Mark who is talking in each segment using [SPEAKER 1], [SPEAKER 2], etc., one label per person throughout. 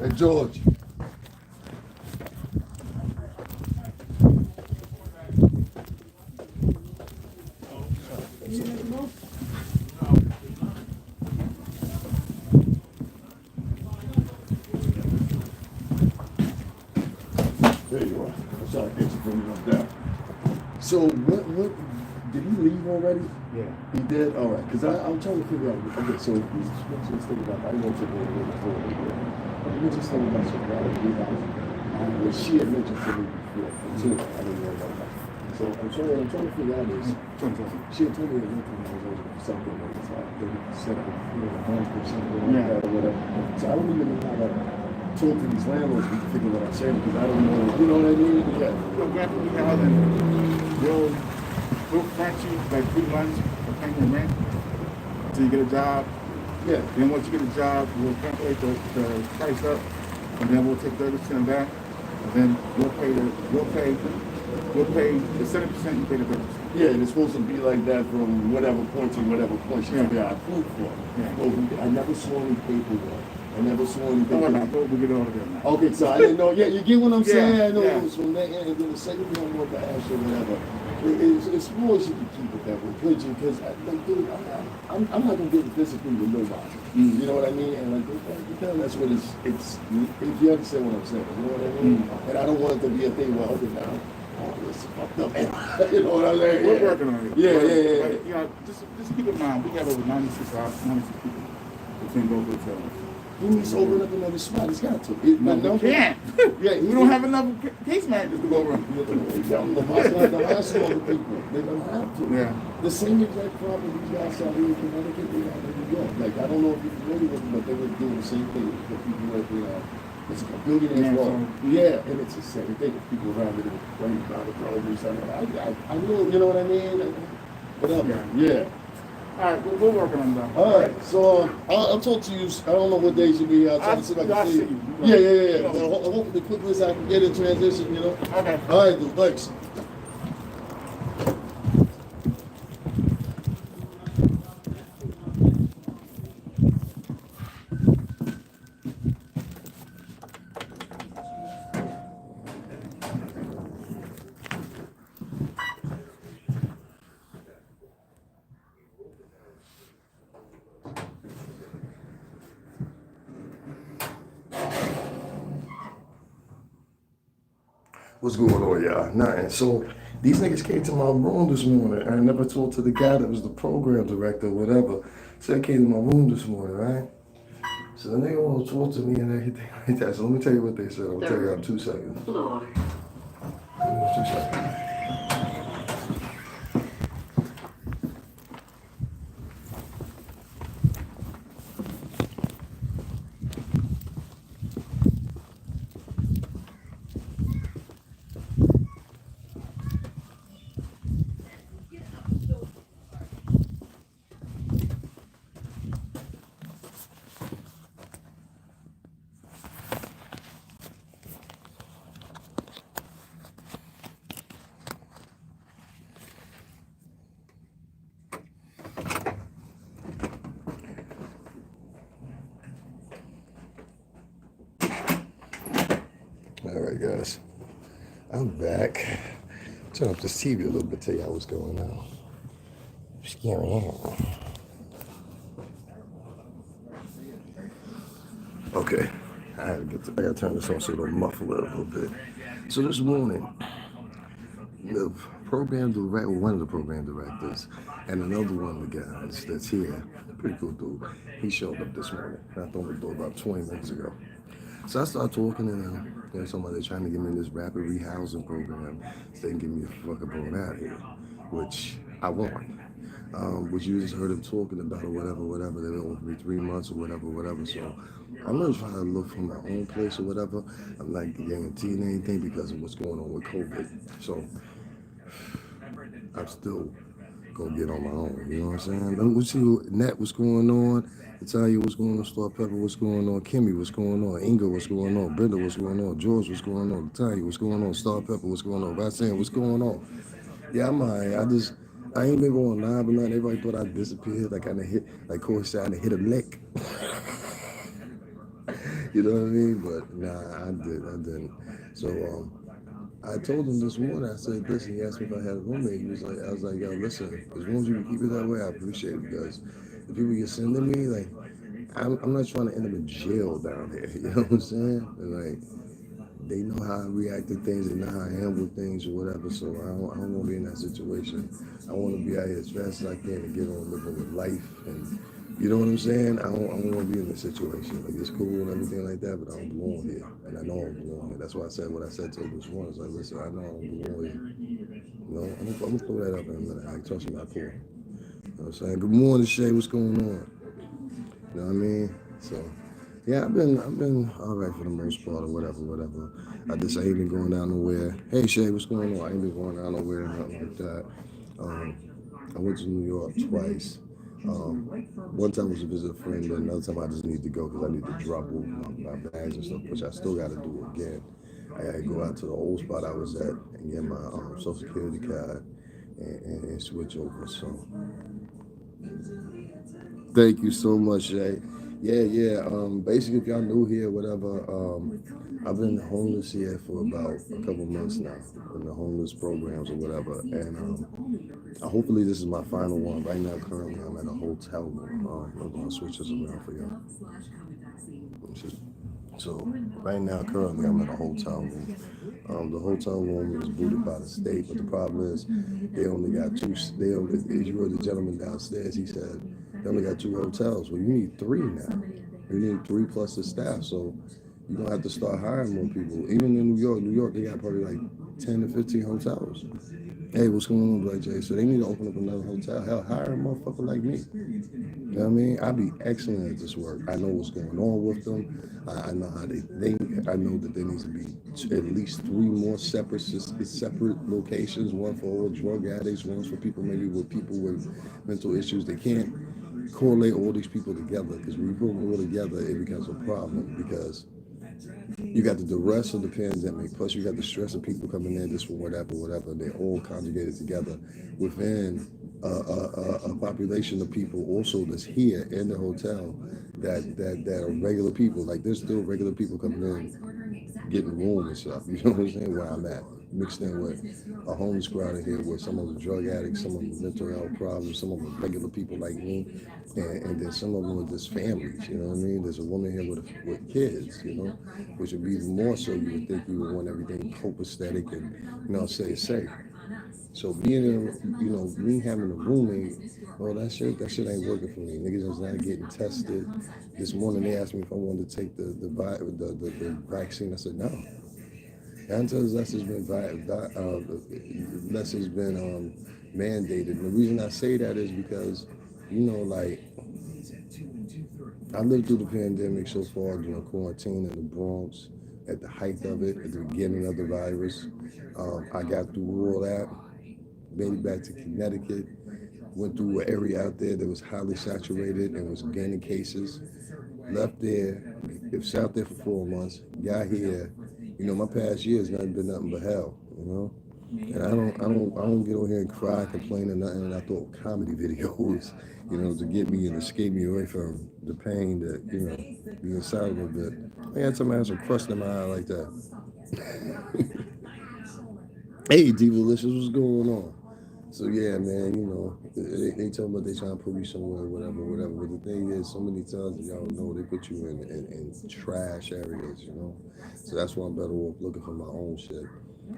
[SPEAKER 1] Hey, George. There you are. I'm sorry, I get you from up there. So what, did he leave already?
[SPEAKER 2] Yeah.
[SPEAKER 1] He did? All right, because I'm trying to figure out, okay, so he's just thinking about, I didn't want to go over before. Let me just think about some reality what she had mentioned to me before, too. I didn't know about that. So I'm trying to figure out is, she had told me that income was over something like this, they set up, a bank or something like that or whatever. So I don't even know how to talk to these landlords to figure what I'm saying, because I don't know, you know what I mean? Yeah.
[SPEAKER 2] So graphically how then we'll grant you like 3 months of paying your rent until you get a job.
[SPEAKER 1] Yeah.
[SPEAKER 2] Then once you get a job, we'll calculate the price up, and then we'll take 30% back, and then we'll pay the 70%, you pay the 30%.
[SPEAKER 1] Yeah, and it's supposed to be like that from whatever point to whatever point she's got approved for.
[SPEAKER 2] Yeah.
[SPEAKER 1] Well, I never saw any paperwork. I never saw anything.
[SPEAKER 2] Oh, no, we'll get it all together now.
[SPEAKER 1] Okay, so I didn't know. Yeah, you get what I'm saying? I know
[SPEAKER 2] yeah.
[SPEAKER 1] it was from that end, and then the second thing I want to ask you, whatever. It's more you can keep it that way, could you? Because, like, dude, I'm not going to get physically with nobody. You know what I mean? And, like, that's what it's, if you understand what I'm saying, you know what I mean? And I don't want it to be a thing where, okay, now, it's fucked up. You know what I'm saying?
[SPEAKER 2] We're working on it.
[SPEAKER 1] Yeah.
[SPEAKER 2] But, you know, just keep in mind, we have over 96 people who can go to the hotel.
[SPEAKER 1] He needs to open up another spot. He's got to.
[SPEAKER 2] No, we can't.
[SPEAKER 1] Yeah,
[SPEAKER 2] we don't have enough case managers to go around.
[SPEAKER 1] The hospital people, they're going to have to.
[SPEAKER 2] Yeah.
[SPEAKER 1] The same exact problem these guys out here in Connecticut, they have in New York. Like, I don't know if you're familiar with them, but they were doing the same thing for people like, it's a billionaire's law. Yeah, and it's the same thing. People around it, right by the produce. I know, you know what I mean? Whatever. Yeah.
[SPEAKER 2] All right, we're working on that.
[SPEAKER 1] All right, so I'll talk to you. I don't know what days you'll be out. Trying to see if I can see you. Yeah. Hopefully, quickly as I can get in transition, you know?
[SPEAKER 2] Okay.
[SPEAKER 1] All right, dude, thanks. What's going on, y'all? Nothing. So these niggas came to my room this morning. I never talked to the guy that was the program director or whatever. So they came to my room this morning, right? So the nigga want to talk to me and everything like that. So let me tell you what they said. I'll tell you in 2 seconds. 2 seconds. All right, guys. I'm back. Turn up this TV a little bit, tell y'all what's going on. Scary. Okay. I gotta turn this on so it'll muffle it a little bit. So this morning, the program director, one of the program directors, and another one of the guys that's here, pretty cool dude, he showed up this morning. I thought the door about 20 minutes ago. So I started talking to them, somebody trying to get me in this rapid rehousing program, so they can get me the fuck up on out of here, which I want. Which you just heard them talking about or whatever. They offered me 3 months or whatever. So I'm really trying to look for my own place or whatever. I'm not guaranteeing anything because of what's going on with COVID. So I'm still gonna get on my own, you know what I'm saying? Let me see Nat, what's going on. Natalia, what's going on? Star Pepper, what's going on? Kimmy, what's going on? Inga, what's going on? Brenda, what's going on? George, what's going on? Natalia, what's going on? Star Pepper, what's going on? Roxanne, what's going on? Yeah, I'm alright. I ain't been going live or nothing. Everybody thought I disappeared. Like I hit, like Corey said, I hit a lick. You know what I mean? But nah, I didn't. So I told him this morning. I said, listen. He asked me if I had a roommate. He was like, I was like, yo, listen. As long as you can keep it that way, I appreciate it because the people you're sending me, like, I'm not trying to end up in jail down here. You know what I'm saying? And like, they know how I react to things, they know how I handle things or whatever. So I don't want to be in that situation. I want to be out here as fast as I can and get on living with life. And you know what I'm saying? I don't want to be in this situation. Like it's cool and everything like that, but I don't belong here, and I know I don't belong here. That's why I said what I said to him this morning. It's like, listen, I know I don't belong here. You know, I'm gonna throw that up in a minute. Like, trust me, I cool. You know what I'm saying? Good morning, Shay. What's going on? You know what I mean? So. Yeah, I've been all right for the most part or whatever, whatever. I ain't been going down nowhere. Hey Shay, what's going on? I ain't been going down nowhere, nothing like that. Um, I went to New York twice. One time was to visit a friend, and another time I just need to go because I need to drop off my bags and stuff, which I still got to do again. I got to go out to the old spot I was at and get my Social Security card and switch over. So thank you so much, Jay. Yeah, yeah. Basically, if y'all new here, whatever, I've been homeless here for about a couple months now in the homeless programs or whatever, and hopefully this is my final one. Right now, currently, I'm at a hotel room. I'm gonna switch this around for y'all. So right now, currently, I'm in a hotel room. The hotel room is booted by the state, but the problem is they only got two. They only, as you heard the gentleman downstairs, he said they only got two hotels. Well, you need three now. You need three plus the staff. So you're gonna have to start hiring more people. Even in New York, they got probably like 10 to 15 hotels. Hey, what's going on, Black Jay? So they need to open up another hotel. Hell, hire a motherfucker like me. You know what I mean? I'd be excellent at this work. I know what's going on with them. I know how they think. I know that there needs to be at least three more separate locations. One for all drug addicts. One's for people with mental issues. They can't correlate all these people together because when you put them all together, it becomes a problem because you got the duress of the pandemic, plus you got the stress of people coming in just for whatever, whatever. They're all conjugated together within a population of people also that's here in the hotel that are regular people. Like there's still regular people coming in, getting room and stuff. You know what I'm saying? Where I'm at, mixed in with a homeless crowd in here, with some of them drug addicts, some of them mental health problems, some of them regular people like me, and then some of them with just families. You know what I mean? There's a woman here with kids. You know, which would be even more so. You would think you would want everything copacetic and say safe. So being in, me having a roommate, well, that shit ain't working for me. Niggas is not getting tested. This morning they asked me if I wanted to take the vaccine. I said no. Until less has been less has been mandated. And the reason I say that is because, like I lived through the pandemic so far during quarantine in the Bronx, at the height of it, at the beginning of the virus. I got through all that, made it back to Connecticut, went through an area out there that was highly saturated and was gaining cases. Left there, sat there for 4 months, got here. My past year has not been nothing but hell. And I don't get on here and cry, complain or nothing. And I thought comedy videos, to get me and escape me away from the pain that, be inside of a bit. I had somebody have some crust in my eye like that. Hey, Divalicious, what's going on? So yeah, man, they tell me they trying to put me somewhere, whatever, whatever. But the thing is, so many times y'all know they put you in trash areas. So that's why I'm better off looking for my own shit.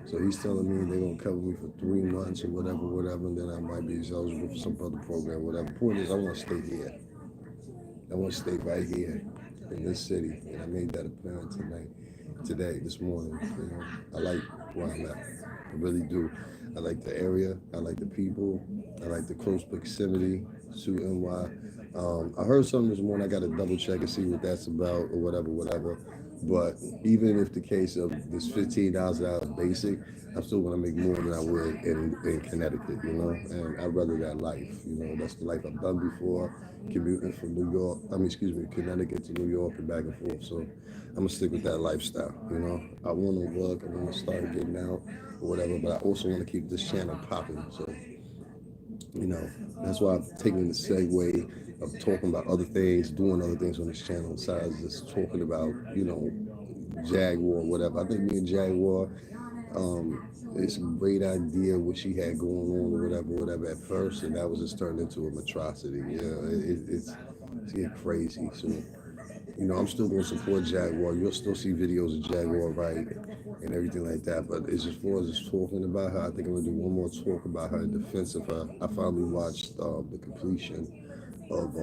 [SPEAKER 1] So he's telling me they're gonna cover me for 3 months or whatever, whatever, and then I might be eligible for some other program, whatever. Point is, I want to stay here. I want to stay right here in this city, and I made that apparent this morning. I like where I'm at. I really do. I like the area. I like the people. I like the close proximity to NY. I heard something this morning. I got to double check and see what that's about or whatever, whatever. But even if the case of this $15 an hour basic, I'm still going to make more than I would in Connecticut, and I'd rather that life. That's the life I've done before, commuting from New York, Connecticut to New York and back and forth. So I'm going to stick with that lifestyle. I want to work, I want to start getting out or whatever, but I also want to keep this channel popping. So You know, that's why I've taken the segue of talking about other things, doing other things on this channel besides just talking about, Jaguar, whatever. I think me and Jaguar, it's a great idea what she had going on or whatever at first, and that was just turned into an atrocity. It's getting crazy. So, I'm still going to support Jaguar. You'll still see videos of Jaguar, right, and everything like that. But it's as far as just talking about her, I think I'm going to do one more talk about her in defense of her. I finally watched the completion of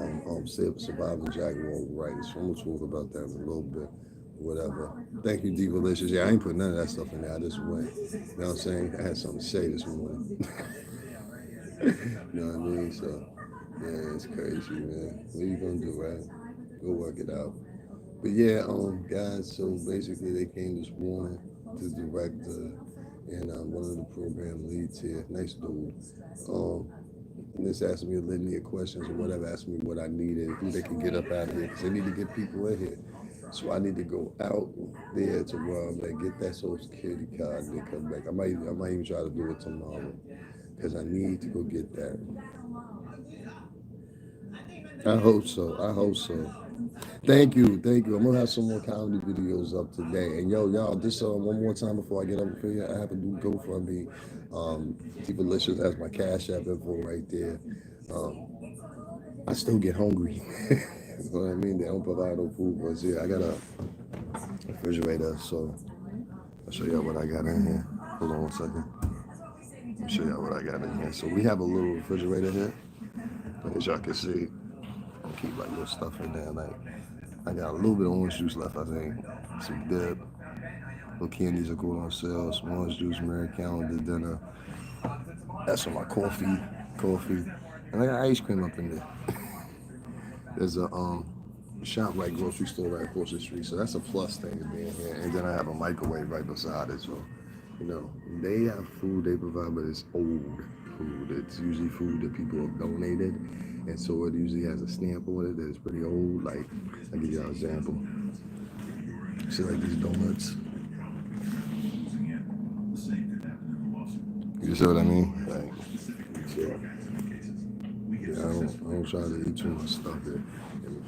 [SPEAKER 1] Surviving Jaguar Right. So I'm going to talk about that in a little bit. Whatever. Thank you, Divalicious. Yeah, I ain't put none of that stuff in there. I just went. You know what I'm saying? I had something to say this morning. You know what I mean? So, yeah, it's crazy, man. What are you gonna do, right? Go work it out. But yeah, guys. So basically, they came this morning to direct and one of the program leads here, nice dude. Um, and this asked me a litany of questions or whatever, asked me what I needed, who they can get up out of here, because they need to get people in here. So I need to go out there to where they get that social security card and they come back. I might even try to do it tomorrow because I need to go get that. I hope so. I hope so. Thank you, thank you. I'm gonna have some more comedy videos up today. And yo, y'all, just one more time before I get up for you, I have to do GoFundMe. Delicious has my Cash App info right there. Um, I still get hungry. You know what I mean? They don't provide no food for us here. I got a refrigerator, so I'll show y'all what I got in here. Hold on one second. I'll show y'all what I got in here. So we have a little refrigerator here. As y'all can see, I'll keep like little stuff in there. Like I got a little bit of orange juice left, I think. Some dip. Little candies are going on sale. Some orange juice, Mary Calendar dinner. That's for my coffee. And I got ice cream up in there. There's a ShopRite grocery store right across the street, so that's a plus thing of being here. And then I have a microwave right beside it, so they have food they provide, but it's old food. It's usually food that people have donated, and so it usually has a stamp on it that is pretty old. Like I'll give you an example. See, like these donuts. You see what I mean? Like, so, yeah, I don't try to eat too much stuff here.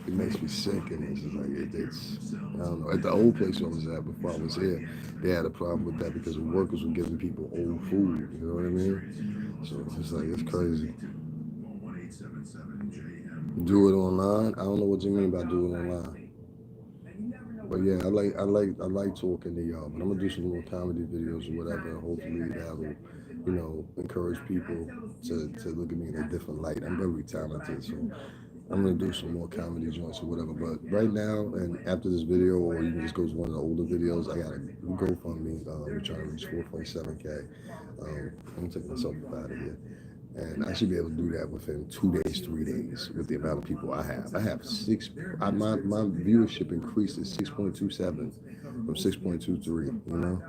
[SPEAKER 1] It makes me sick, and it's just like it's I don't know. At the old place I was at before I was here, they had a problem with that because the workers were giving people old food. You know what I mean? So it's like it's crazy. Do it online. I don't know what you mean by do it online. But yeah, I like talking to y'all. But I'm gonna do some more comedy videos or whatever, and hopefully that will, encourage people to look at me in a different light. I'm very talented, so I'm gonna do some more comedy joints or whatever. But right now, and after this video, or you can just go to one of the older videos, I got a GoFundMe. We're trying to reach 4.7K. I'm gonna take myself out of here. And I should be able to do that within 2 days, 3 days with the amount of people I have. I have my viewership increased to 6.27 from 6.23,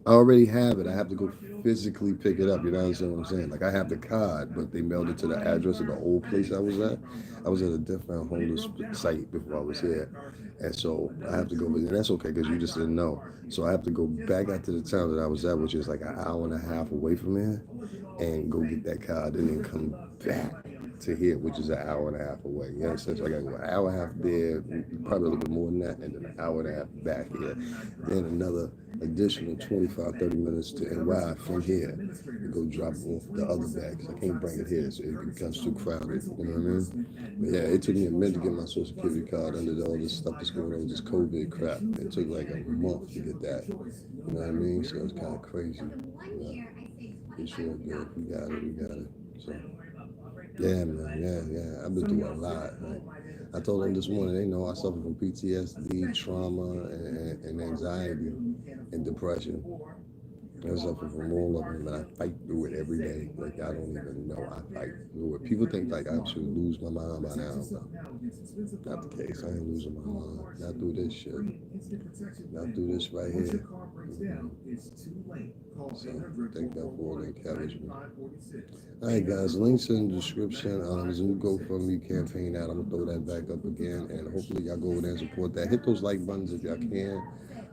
[SPEAKER 1] I already have it. I have to go physically pick it up. You know what I'm saying? Like I have the card, but they mailed it to the address of the old place I was at. I was at a different homeless site before I was here, and so I have to go. And that's okay because you just didn't know. So I have to go back out to the town that I was at, which is like an hour and a half away from here, and go get that card, and then come back to here, which is an hour and a half away. You understand? So I got to go an hour and a half there, probably a little bit more than that, and then an hour and a half back here. Then another additional 25, 30 minutes to arrive from here and go drop off the other bags. I can't bring it here, so it becomes too crowded. You know what I mean? But yeah, it took me a minute to get my social security card under all this stuff that's going on with this COVID crap. It took like a month to get that. You know what I mean? So it's kind of crazy. Yeah. It's real good. We got it. So. Yeah, man. Yeah. I've been through a lot. Like, I told them this morning, they know I suffer from PTSD, trauma, and anxiety and depression. I suffer from all of them, and I fight through it every day. Like, I don't even know I fight through it. People think, like, I should lose my mind by now. Not the case. I ain't losing my mind. Not through this shit. Not through this right here. So, thank God for all the encouragement. All right, guys. Links in the description. There's a new GoFundMe campaign out. I'm going to throw that back up again, and hopefully y'all go over there and support that. Hit those like buttons if y'all can.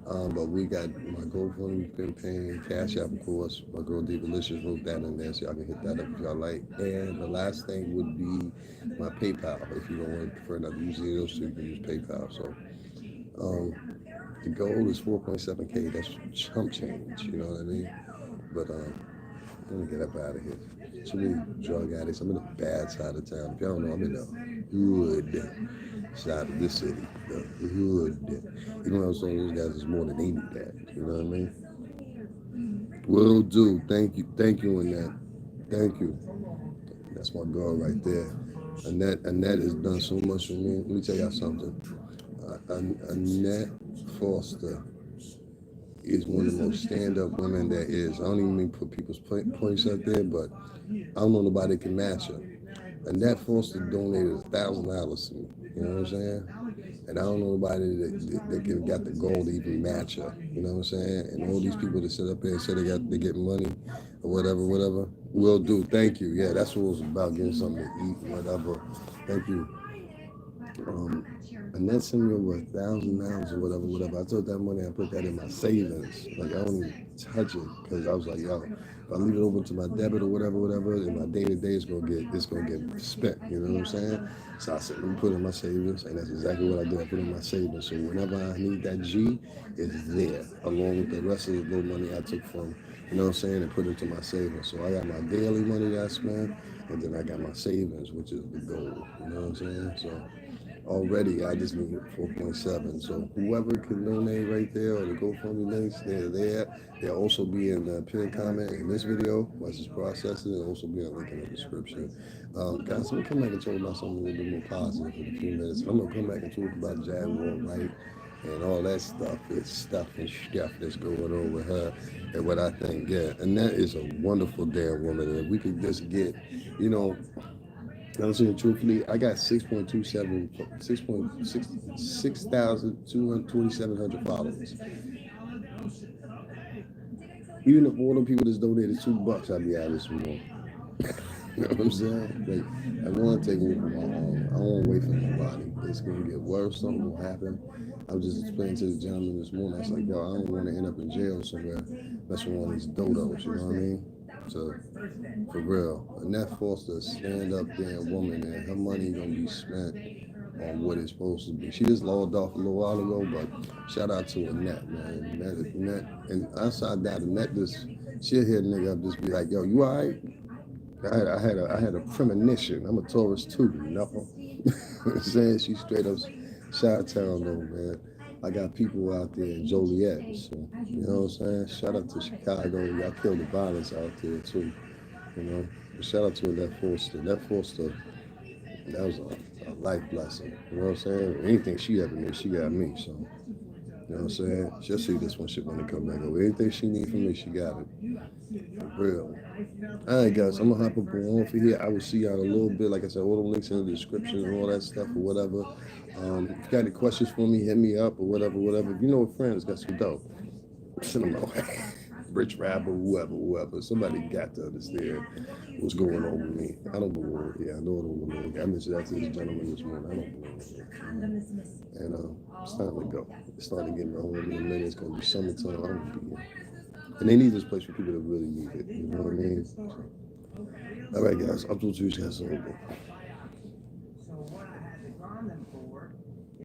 [SPEAKER 1] But we got my GoFundMe been paying, Cash App, of course. My girl D Delicious wrote that in there, so y'all can hit that up if y'all like. And the last thing would be my PayPal. If you don't want to prefer not to use either, so you can use PayPal. So the goal is 4.7K. That's chump change, you know what I mean? But let me get up out of here. Too many drug addicts. I'm in the bad side of town. If y'all don't know, I'm in the hood side of this city. The hood. You know what I'm saying? Those guys is more than they need that. You know what I mean? Will do. Thank you. Thank you, Annette. Thank you. That's my girl right there. Annette has done so much for me. Let me tell y'all something. Annette Foster is one of the most stand-up women there is. I don't even mean put people's points up there, but I don't know nobody that can match her. And that Foster donated $1,000 to me. You know what I'm saying? And I don't know nobody that can got the goal to even match her. You know what I'm saying? And all these people that sit up there and say they get money or whatever. Will do. Thank you. Yeah, that's what it was about, getting something to eat, whatever. Thank you. Um, and that sent me over $1,000 or whatever. I took that money, I put that in my savings. Like I don't even touch it because I was like, yo, if I leave it over to my debit or whatever, in my day to day, it's gonna get spent. You know what I'm saying? So I said, let me put it in my savings, and that's exactly what I did. I put it in my savings. So whenever I need that G, it's there, along with the rest of the little money I took from, you know what I'm saying, and put it into my savings. So I got my daily money that I spend, and then I got my savings, which is the goal. You know what I'm saying? So already I just need 4.7. So whoever can donate right there, or the GoFundMe links, they're there. They'll also be in the pinned comment in this video once it's processed. It'll also be a link in the description. Guys, I'm gonna come back and talk about something a little bit more positive in a few minutes. I'm gonna come back and talk about Jaguar Wright and all that stuff. It's stuff and stuff that's going on with her and what I think. Yeah, and that is a wonderful damn woman. And if we could just get, you know, I'm saying truthfully, I got 6.27, 6,227 followers. Even if all the people that's donated $2, I'd be out of this room. You know what I'm saying? Like, I want to take over my own. I don't want to wait for nobody. It's going to get worse. Something will happen. I was just explaining to the gentleman this morning. I was like, yo, I don't want to end up in jail somewhere messing with one of these dodos. You know what I mean? So, for real. Annette Foster, stand up there woman, and her money going to be spent on what it's supposed to be. She just logged off a little while ago, but shout out to Annette, man. Annette, and outside that, Annette just, she'll hit a nigga up, just be like, yo, you all right? I had a premonition. I'm a Taurus too, you know. I'm saying, she straight up Chi Town though, man. I got people out there in Joliet, so you know what I'm saying. Shout out to Chicago. Y'all killed the violence out there too, you know. But shout out to that Foster. That Foster, that was a life blessing. You know what I'm saying? Anything she ever needs, she got me. So you know what I'm saying. She'll see this one shit when it come back over. Anything she need from me, she got it. For real. All right, guys, I'm gonna hop up on for here. I will see y'all in a little bit. Like I said, all the links in the description and all that stuff or whatever. If you got any questions for me, hit me up or whatever. If you know a friend that's got some dope, send them my way. Rich rapper, whoever. Somebody got to understand what's going on with me. I don't belong here. I know I don't belong here. I mentioned that to this gentleman this morning. I don't belong here. And it's time to go. It's starting to get my home in a minute. It's gonna be summertime. I'm gonna be here. And they need this place for people that really need it. You know what I mean? So, all right, guys. I'll talk to you guys soon.